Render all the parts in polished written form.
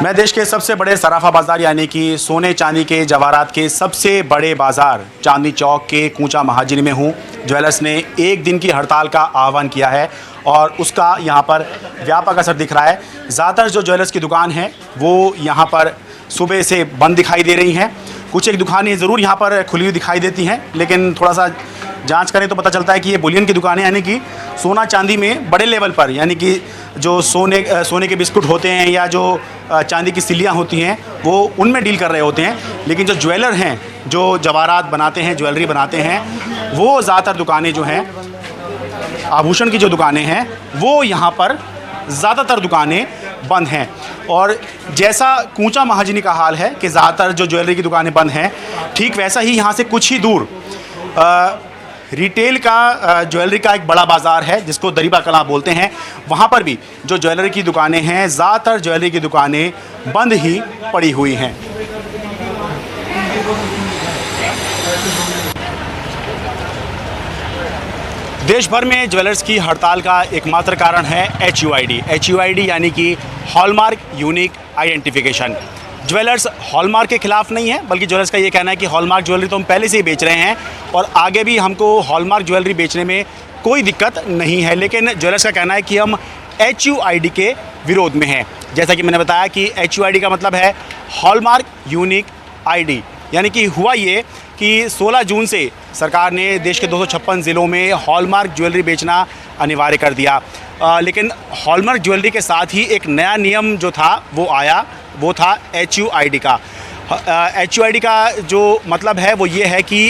मैं देश के सबसे बड़े सराफा बाज़ार यानी कि सोने चांदी के जवाहरात के सबसे बड़े बाज़ार चांदनी चौक के कूचा महाजनी में हूँ। ज्वेलर्स ने एक दिन की हड़ताल का आह्वान किया है और उसका यहाँ पर व्यापक असर दिख रहा है। ज़्यादातर जो ज्वेलर्स की दुकान है वो यहाँ पर सुबह से बंद दिखाई दे रही हैं। कुछ एक दुकानें ज़रूर यहाँ पर खुली हुई दिखाई देती हैं, लेकिन थोड़ा सा जांच करें तो पता चलता है कि ये बुलियन की दुकानें यानी कि सोना चांदी में बड़े लेवल पर यानी कि जो सोने के बिस्कुट होते हैं या जो चांदी की सिल्लियाँ होती हैं वो उनमें डील कर रहे होते हैं। लेकिन जो ज्वेलर हैं, जो जवाहरात बनाते हैं, ज्वेलरी बनाते हैं, वो ज़्यादातर दुकानें जो हैं, आभूषण की जो दुकानें हैं, वो यहाँ पर ज़्यादातर दुकानें बंद हैं। और जैसा कूचा महाजनी का हाल है कि ज़्यादातर जो ज्वेलरी की दुकानें बंद हैं, ठीक वैसा ही यहाँ से कुछ ही दूर रिटेल का ज्वेलरी का एक बड़ा बाज़ार है जिसको दरीबा कला बोलते हैं। वहाँ पर भी जो ज्वेलरी की दुकानें हैं, ज़्यादातर ज्वेलरी की दुकानें बंद ही पड़ी हुई हैं। देश भर में ज्वेलर्स की हड़ताल का एकमात्र कारण है HUID यानी कि hallmark unique identification. Jewellers hallmark के खिलाफ नहीं है, बल्कि ज्वेलर्स का ये कहना है कि हॉलमार्क ज्वेलरी तो हम पहले से ही बेच रहे हैं और आगे भी हमको हॉलमार्क ज्वेलरी बेचने में कोई दिक्कत नहीं है। लेकिन ज्वेलर्स का कहना है कि हम HUID के विरोध में हैं। जैसा कि मैंने बताया कि HUID का मतलब है हॉलमार्क यूनिक ID, यानी कि हुआ ये कि 16 जून से सरकार ने देश के 256 ज़िलों में हॉलमार्क ज्वेलरी बेचना अनिवार्य कर दिया। लेकिन हॉलमार्क ज्वेलरी के साथ ही एक नया नियम जो था वो आया, वो था HUID का। HUID का जो मतलब है वो ये है कि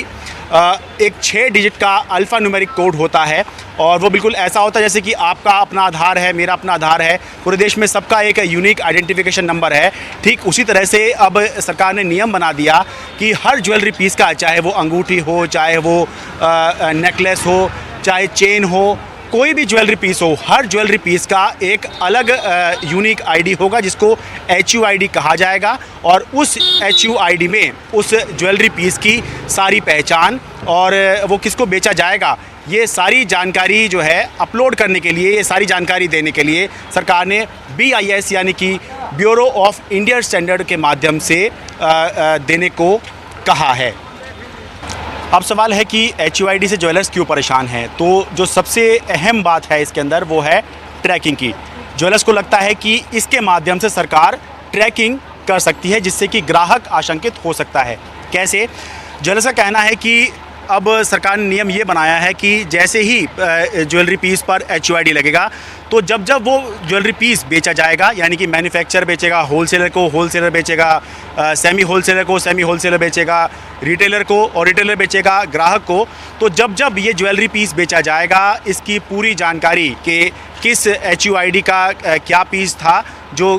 एक 6 डिजिट का अल्फ़ा न्यूमेरिक कोड होता है और वो बिल्कुल ऐसा होता है जैसे कि आपका अपना आधार है, मेरा अपना आधार है, पूरे देश में सबका एक यूनिक आइडेंटिफिकेशन नंबर है। ठीक उसी तरह से अब सरकार ने नियम बना दिया कि हर ज्वेलरी पीस का, चाहे वो अंगूठी हो, चाहे वो नेकलेस हो, चाहे चेन हो, कोई भी ज्वेलरी पीस हो, हर ज्वेलरी पीस का एक अलग यूनिक ID होगा जिसको HUID कहा जाएगा। और उस HUID में उस ज्वेलरी पीस की सारी पहचान और वो किसको बेचा जाएगा, ये सारी जानकारी जो है अपलोड करने के लिए, ये सारी जानकारी देने के लिए सरकार ने BIS यानी कि ब्यूरो ऑफ इंडियन स्टैंडर्ड के माध्यम से देने को कहा है। अब सवाल है कि HUID से ज्वेलर्स क्यों परेशान हैं। तो जो सबसे अहम बात है इसके अंदर वो है ट्रैकिंग की। ज्वेलर्स को लगता है कि इसके माध्यम से सरकार ट्रैकिंग कर सकती है जिससे कि ग्राहक आशंकित हो सकता है। कैसे? ज्वेलर्स का कहना है कि अब सरकार ने नियम ये बनाया है कि जैसे ही ज्वेलरी पीस पर HUID लगेगा तो जब जब वो ज्वेलरी पीस बेचा जाएगा, यानी कि मैन्युफैक्चरर बेचेगा होलसेलर को, होलसेलर बेचेगा सेमी होलसेलर को, सेमी होलसेलर बेचेगा रिटेलर को और रिटेलर बेचेगा ग्राहक को, तो जब जब ये ज्वेलरी पीस बेचा जाएगा इसकी पूरी जानकारी कि किस HUID का क्या पीस था जो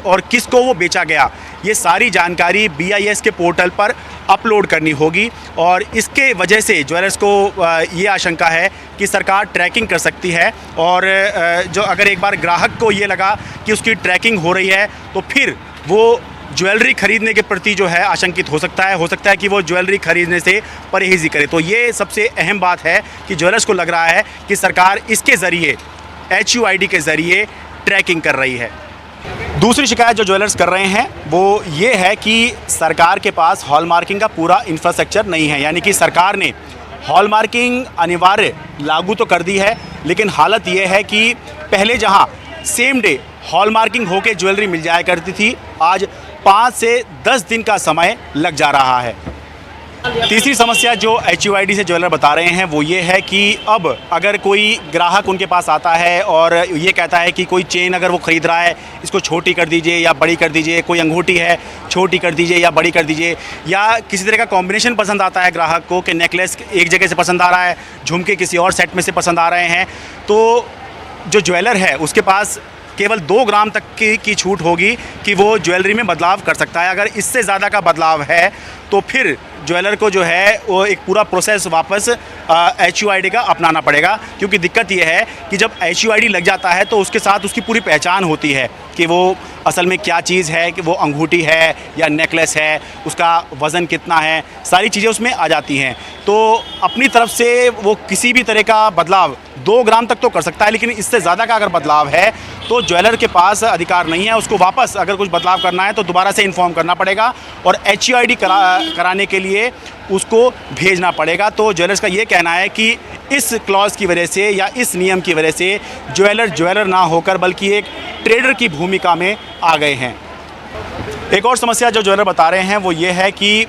और किसको वो बेचा गया, ये सारी जानकारी BIS के पोर्टल पर अपलोड करनी होगी। और इसके वजह से ज्वेलर्स को ये आशंका है कि सरकार ट्रैकिंग कर सकती है और जो अगर एक बार ग्राहक को ये लगा कि उसकी ट्रैकिंग हो रही है तो फिर वो ज्वेलरी ख़रीदने के प्रति जो है आशंकित हो सकता है कि वो ज्वेलरी ख़रीदने से परहेज़ी करे। तो ये सबसे अहम बात है कि ज्वेलर्स को लग रहा है कि सरकार इसके ज़रिए HUID के ज़रिए ट्रैकिंग कर रही है। दूसरी शिकायत जो ज्वेलर्स कर रहे हैं वो ये है कि सरकार के पास हॉलमार्किंग का पूरा इंफ्रास्ट्रक्चर नहीं है। यानी कि सरकार ने हॉलमार्किंग अनिवार्य लागू तो कर दी है, लेकिन हालत ये है कि पहले जहां सेम डे हॉलमार्किंग होके ज्वेलरी मिल जाया करती थी, आज 5 से 10 दिन का समय लग जा रहा है। तीसरी समस्या जो HUID से ज्वेलर बता रहे हैं वो ये है कि अब अगर कोई ग्राहक उनके पास आता है और ये कहता है कि कोई चेन अगर वो ख़रीद रहा है, इसको छोटी कर दीजिए या बड़ी कर दीजिए, कोई अंगूठी है छोटी कर दीजिए या बड़ी कर दीजिए, या किसी तरह का कॉम्बिनेशन पसंद आता है ग्राहक को कि नेकलेस एक जगह से पसंद आ रहा है, झुमके किसी और सेट में से पसंद आ रहे हैं, तो जो ज्वेलर है उसके पास केवल 2 ग्राम तक की छूट होगी कि वो ज्वेलरी में बदलाव कर सकता है। अगर इससे ज़्यादा का बदलाव है तो फिर ज्वेलर को जो है वो एक पूरा प्रोसेस वापस HUID का अपनाना पड़ेगा। क्योंकि दिक्कत ये है कि जब HUID लग जाता है तो उसके साथ उसकी पूरी पहचान होती है कि वो असल में क्या चीज़ है, कि वो अंगूठी है या नेकलेस है, उसका वज़न कितना है, सारी चीज़ें उसमें आ जाती हैं। तो अपनी तरफ से वो किसी भी तरह का बदलाव 2 ग्राम तक तो कर सकता है, लेकिन इससे ज़्यादा का अगर बदलाव है तो ज्वेलर के पास अधिकार नहीं है। उसको वापस अगर कुछ बदलाव करना है तो दोबारा से इन्फॉर्म करना पड़ेगा और HUID कराने के लिए उसको भेजना पड़ेगा। तो ज्वेलर्स का ये कहना है कि इस क्लॉज की वजह से या इस नियम की वजह से ज्वेलर ना होकर बल्कि एक ट्रेडर की भूमिका में आ गए हैं। एक और समस्या जो ज्वेलर बता रहे हैं वो ये है कि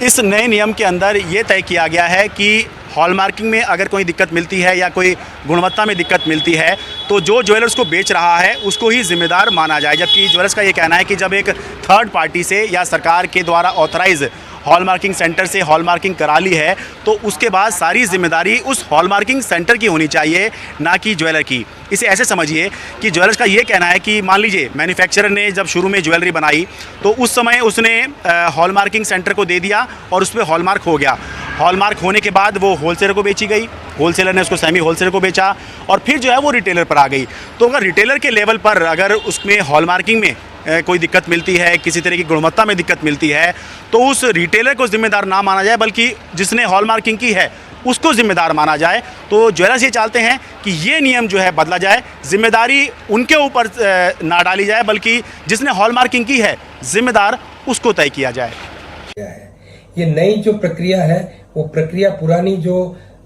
इस नए नियम के अंदर ये तय किया गया है कि हॉलमार्किंग में अगर कोई दिक्कत मिलती है या कोई गुणवत्ता में दिक्कत मिलती है तो जो ज्वेलर्स को बेच रहा है उसको ही जिम्मेदार माना जाए। जबकि ज्वेलर्स का ये कहना है कि जब एक थर्ड पार्टी से या सरकार के द्वारा ऑथराइज हॉलमार्किंग सेंटर से हॉलमार्किंग करा ली है तो उसके बाद सारी जिम्मेदारी उस हॉलमार्किंग सेंटर की होनी चाहिए, ना कि ज्वेलर की। इसे ऐसे समझिए कि ज्वेलर्स का ये कहना है कि मान लीजिए मैन्युफैक्चरर ने जब शुरू में ज्वेलरी बनाई तो उस समय उसने हॉलमार्किंग सेंटर को दे दिया और उस पर हॉलमार्क हो गया। हॉलमार्क होने के बाद वो होलसेलर को बेची गई, होलसेलर ने उसको सेमी होलसेलर को बेचा और फिर जो है वो रिटेलर पर आ गई। तो अगर रिटेलर के लेवल पर अगर उसमें हॉलमार्किंग में कोई दिक्कत मिलती है, किसी तरह की गुणवत्ता में दिक्कत मिलती है तो उस रिटेलर को जिम्मेदार ना माना जाए बल्कि जिसने हॉलमार्किंग की है उसको जिम्मेदार माना जाए। तो ज्वेलर्स ये चाहते हैं कि ये नियम जो है बदला जाए, जिम्मेदारी उनके ऊपर ना डाली जाए बल्कि जिसने हॉलमार्किंग की है जिम्मेदार उसको तय किया जाए। ये नई जो प्रक्रिया है वो प्रक्रिया पुरानी जो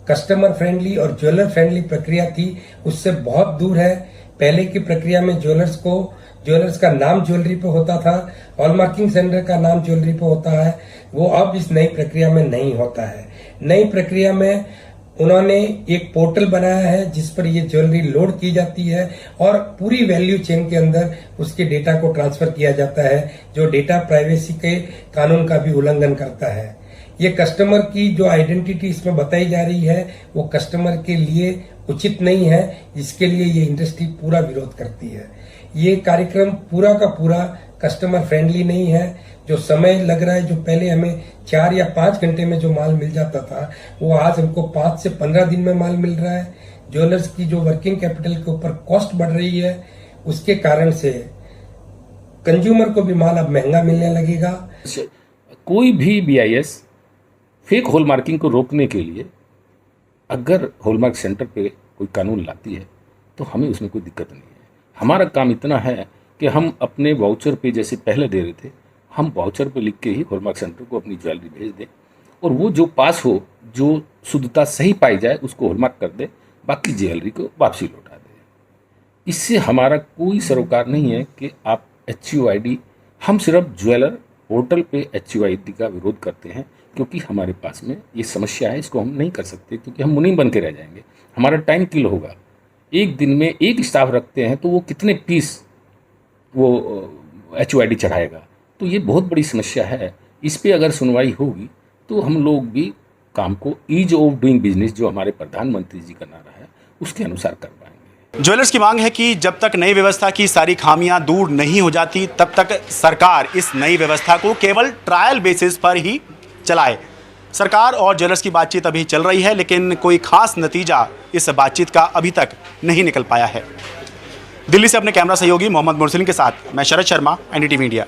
कस्टमर फ्रेंडली और ज्वेलर फ्रेंडली प्रक्रिया थी उससे बहुत दूर है। पहले की प्रक्रिया में ज्वेलर्स का नाम ज्वेलरी पे होता था, हॉलमार्किंग सेंटर का नाम ज्वेलरी पे होता है, वो अब इस नई प्रक्रिया में नहीं होता है। नई प्रक्रिया में उन्होंने एक पोर्टल बनाया है जिस पर ये ज्वेलरी लोड की जाती है और पूरी वैल्यू चेन के अंदर उसके डेटा को ट्रांसफर किया जाता है, जो डेटा प्राइवेसी के कानून का भी उल्लंघन करता है। ये कस्टमर की जो आइडेंटिटी इसमें बताई जा रही है वो कस्टमर के लिए उचित नहीं है, जिसके लिए ये इंडस्ट्री पूरा विरोध करती है। ये कार्यक्रम पूरा का पूरा कस्टमर फ्रेंडली नहीं है। जो समय लग रहा है, जो पहले हमें 4 या 5 घंटे में जो माल मिल जाता था वो आज हमको 5 से 15 दिन में माल मिल रहा है। ज्वेलर्स की जो वर्किंग कैपिटल के ऊपर कॉस्ट बढ़ रही है उसके कारण से कंज्यूमर को भी माल अब महंगा मिलने लगेगा। कोई भी BIS फेक हॉलमार्किंग को रोकने के लिए अगर हॉलमार्क सेंटर पे कोई कानून लाती है तो हमें उसमें कोई दिक्कत नहीं है। हमारा काम इतना है कि हम अपने वाउचर पे जैसे पहले दे रहे थे, हम वाउचर पे लिख के ही हॉलमार्क सेंटर को अपनी ज्वेलरी भेज दें और वो जो पास हो, जो शुद्धता सही पाई जाए उसको हॉलमार्क कर दे, बाकी ज्वेलरी को वापसी लौटा दे। इससे हमारा कोई सरोकार नहीं है कि आप HUID, हम सिर्फ ज्वेलर पोर्टल पे HUID का विरोध करते हैं क्योंकि हमारे पास में ये समस्या है, इसको हम नहीं कर सकते क्योंकि हम मुनीम बन के रह जाएंगे, हमारा टाइम किल होगा। एक दिन में एक स्टाफ रखते हैं तो वो कितने पीस वो HUID चढ़ाएगा, तो ये बहुत बड़ी समस्या है। इस पे अगर सुनवाई होगी तो हम लोग भी काम को ईज ऑफ डूइंग बिजनेस जो हमारे प्रधानमंत्री जी का नारा है उसके अनुसार कर पाएंगे। ज्वेलर्स की मांग है कि जब तक नई व्यवस्था की सारी खामियां दूर नहीं हो जाती तब तक सरकार इस नई व्यवस्था को केवल ट्रायल बेसिस पर ही चलाए। सरकार और ज्वेलर्स की बातचीत अभी चल रही है लेकिन कोई खास नतीजा इस बातचीत का अभी तक नहीं निकल पाया है। दिल्ली से अपने कैमरा सहयोगी मोहम्मद मुरसलिन के साथ मैं शरद शर्मा, NDTV इंडिया।